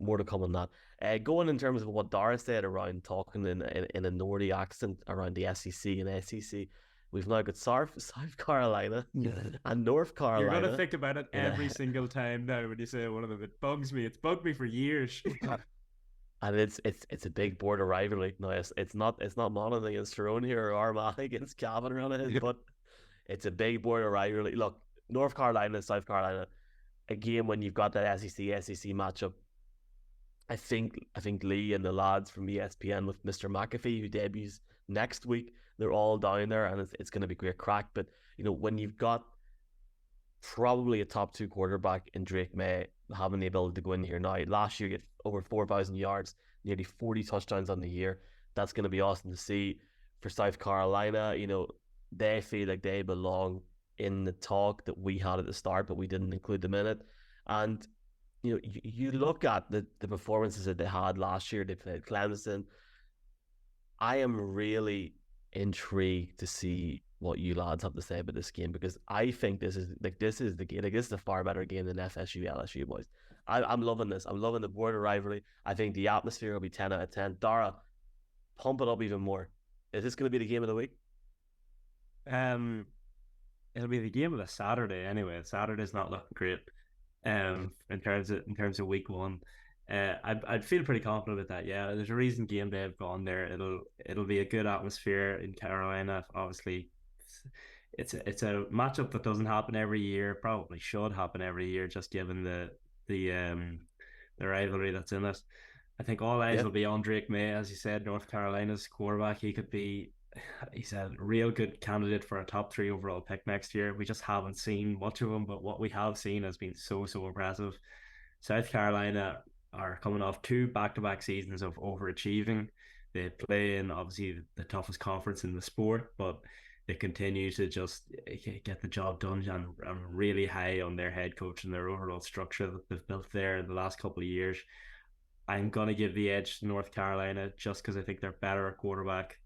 more to come on that. Going in terms of what Dara said around talking in a Nordy accent around the SEC and SEC, we've now got South Carolina and North You're gonna Carolina think about it in every a single time now when you say one of them. It bugs me. It's bugged me for years. and it's a big border rivalry. No, it's not Monaghan against Tyrone here or Armagh against Cavan or anything, but it's a big border rivalry. Look, North Carolina, South Carolina, again when you've got that SEC matchup. I think Lee and the lads from ESPN with Mr. McAfee, who debuts next week, they're all down there, and it's going to be great crack. But when you've got probably a top two quarterback in Drake May having the ability to go in here now. Last year, he had over 4,000 yards, nearly 40 touchdowns on the year. That's going to be awesome to see for South Carolina. They feel like they belong in the talk that we had at the start, but we didn't include them in it. And you look at the performances that they had last year. They played Clemson. I am really intrigued to see what you lads have to say about this game, because I think this is the game. This is a far better game than FSU LSU, boys. I'm loving this. I'm loving the border rivalry. I think the atmosphere will be 10 out of 10. Dara, pump it up even more. Is this going to be the game of the week? Um, it'll be the game of the Saturday anyway. Saturday's not looking great. In terms of week one. I'd feel pretty confident with that. Yeah, there's a reason game day have gone there. It'll be a good atmosphere in Carolina. Obviously, it's a matchup that doesn't happen every year. Probably should happen every year, just given the rivalry that's in it. I think all eyes Yeah. will be on Drake May, as you said, North Carolina's quarterback. He's a real good candidate for a top three overall pick next year. We just haven't seen much of him, but what we have seen has been so impressive. South Carolina are coming off two back-to-back seasons of overachieving. They play in obviously the toughest conference in the sport, but they continue to just get the job done, and I'm really high on their head coach and their overall structure that they've built there in the last couple of years. I'm going to give the edge to North Carolina just because I think they're better at quarterback.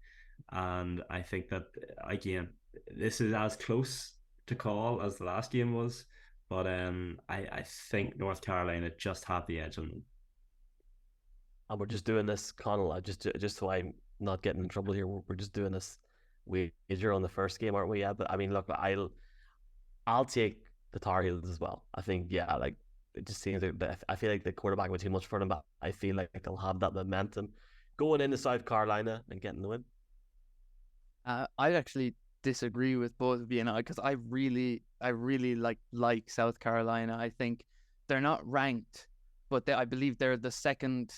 And I think that, again, this is as close to call as the last game was. But I think North Carolina just have the edge on them. And we're just doing this, Connell, just so I'm not getting in trouble here. We're just doing this wager on the first game, aren't we? Yeah, but I mean, look, I'll take the Tar Heels as well. I think, yeah, like it just seems like I feel like the quarterback went too much for them, but I feel like they'll have that momentum going into South Carolina and getting the win. I actually disagree with both of you now because I really like South Carolina. I think they're not ranked, but I believe they're the second.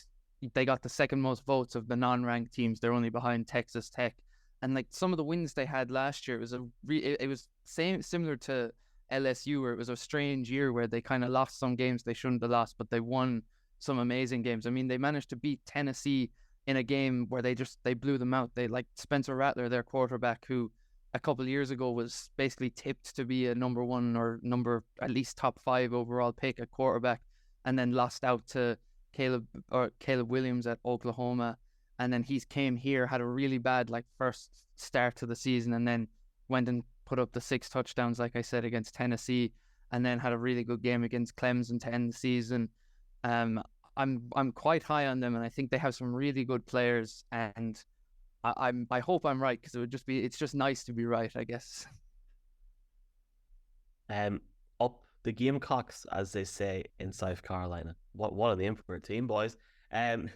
They got the second most votes of the non-ranked teams. They're only behind Texas Tech, and like some of the wins they had last year, it was similar to LSU, where it was a strange year where they kind of lost some games they shouldn't have lost, but they won some amazing games. I mean, they managed to beat Tennessee in a game where they blew them out. They like Spencer Rattler, their quarterback, who a couple of years ago was basically tipped to be a number one or number at least top five overall pick at quarterback, and then lost out to Caleb Williams at Oklahoma. And then he's came here, had a really bad like first start to the season, and then went and put up the 6 touchdowns, like I said, against Tennessee, and then had a really good game against Clemson to end the season. Um, I'm quite high on them, and I think they have some really good players. And I hope I'm right, because it's just nice to be right, I guess. Um, Up the Gamecocks, as they say in South Carolina. What a name for a team, boys. Um,